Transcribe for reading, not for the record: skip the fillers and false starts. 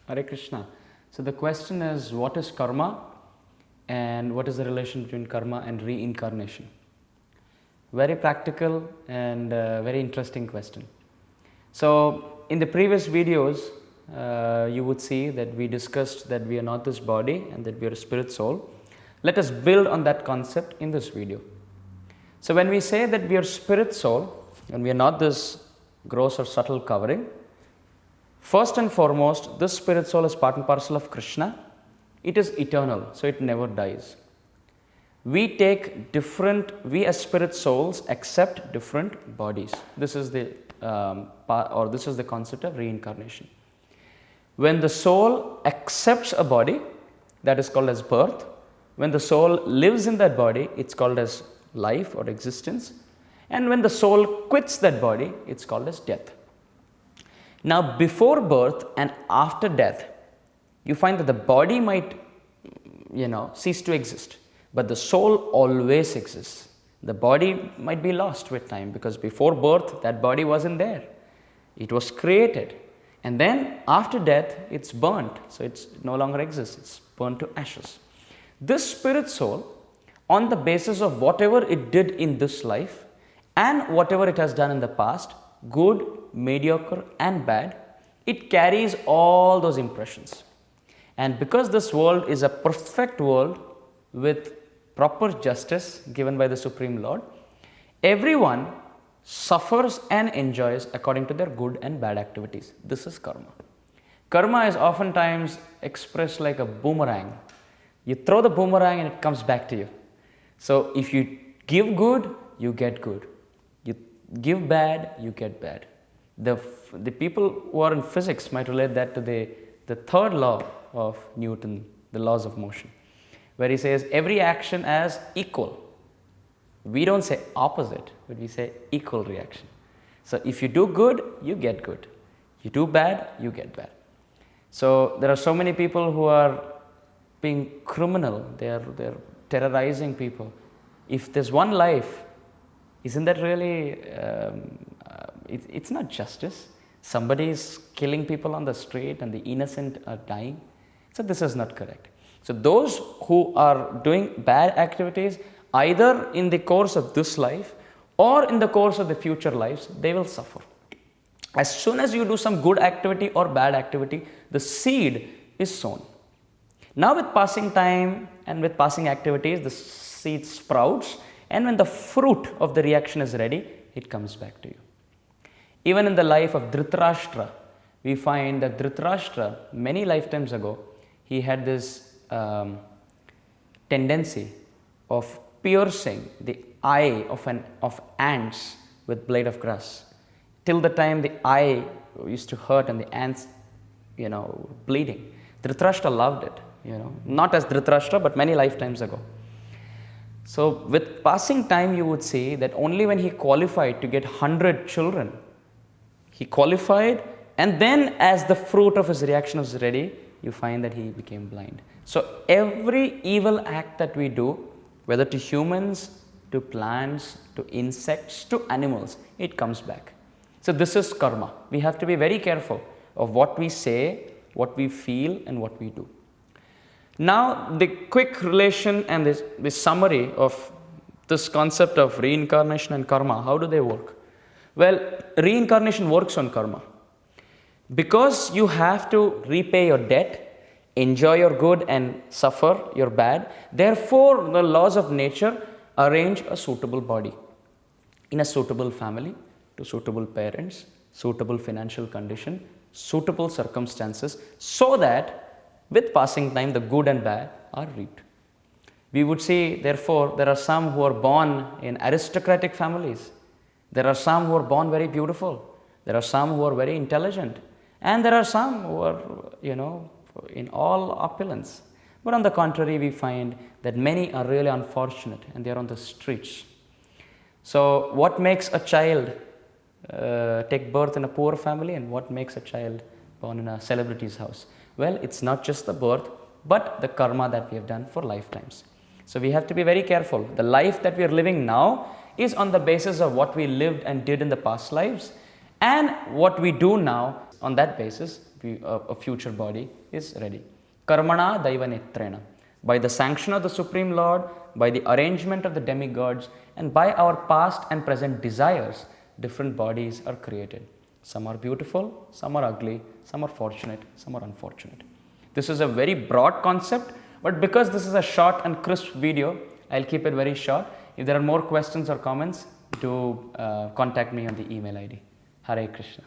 Hare Krishna. So the question is, what is karma and what is the relation between karma and reincarnation? Very practical and very interesting question. So in the previous videos, you would see that we discussed that we are not this body and that we are a spirit soul. Let us build on that concept in this video. So when we say that we are spirit soul and we are not this gross or subtle covering, first and foremost, this spirit soul is part and parcel of Krishna. It is eternal, so it never dies. We as spirit souls accept different bodies. This is the concept of reincarnation. When the soul accepts a body, that is called as birth. When the soul lives in that body, it's called as life or existence. And when the soul quits that body, it's called as death. Now, before birth and after death, you find that the body might, cease to exist, but the soul always exists. The body might be lost with time because before birth, that body wasn't there. It was created. And then after death, it's burnt. So it no longer exists. It's burnt to ashes. This spirit soul, on the basis of whatever it did in this life and whatever it has done in the past, good, mediocre and bad, it carries all those impressions. And because this world is a perfect world with proper justice given by the Supreme Lord, everyone suffers and enjoys according to their good and bad activities. This is karma. Karma is oftentimes expressed like a boomerang. You throw the boomerang and it comes back to you. So if you give good, you get good. You give bad, you get bad. The people who are in physics might relate that to the third law of Newton, the laws of motion, where he says every action as equal. We don't say opposite, but we say equal reaction. So if you do good, you get good. You do bad, you get bad. So there are so many people who are being criminal. They're terrorizing people. If there's one life, isn't that really, it's not justice. Somebody is killing people on the street and the innocent are dying. So this is not correct. So those who are doing bad activities, either in the course of this life or in the course of the future lives, they will suffer. As soon as you do some good activity or bad activity, the seed is sown. Now with passing time and with passing activities, the seed sprouts, and when the fruit of the reaction is ready, it comes back to you. Even in the life of Dhritarashtra, we find that Dhritarashtra, many lifetimes ago, he had this tendency of piercing the eye of ants with blade of grass. Till the time the eye used to hurt and the ants, bleeding. Dhritarashtra loved it. Not as Dhritarashtra, but many lifetimes ago. So with passing time, you would see that only when he qualified to get 100 children, he qualified, and then as the fruit of his reaction was ready, you find that he became blind. So every evil act that we do, whether to humans, to plants, to insects, to animals, it comes back. So this is karma. We have to be very careful of what we say, what we feel, and what we do. Now, the quick relation and the summary of this concept of reincarnation and karma, how do they work? Well, reincarnation works on karma. Because you have to repay your debt, enjoy your good and suffer your bad, therefore the laws of nature arrange a suitable body in a suitable family, to suitable parents, suitable financial condition, suitable circumstances, so that with passing time, the good and bad are reaped. We would see, therefore, there are some who are born in aristocratic families. There are some who are born very beautiful. There are some who are very intelligent. And there are some who are, in all opulence. But on the contrary, we find that many are really unfortunate and they are on the streets. So what makes a child take birth in a poor family, and what makes a child born in a celebrity's house? Well, it's not just the birth, but the karma that we have done for lifetimes. So we have to be very careful. The life that we are living now is on the basis of what we lived and did in the past lives, and what we do now, on that basis, a future body is ready. Karmana daiva netrena. By the sanction of the Supreme Lord, by the arrangement of the demigods, and by our past and present desires, different bodies are created. Some are beautiful, some are ugly, some are fortunate, some are unfortunate. This is a very broad concept, but because this is a short and crisp video, I'll keep it very short. If there are more questions or comments, do contact me on the email ID. Hare Krishna.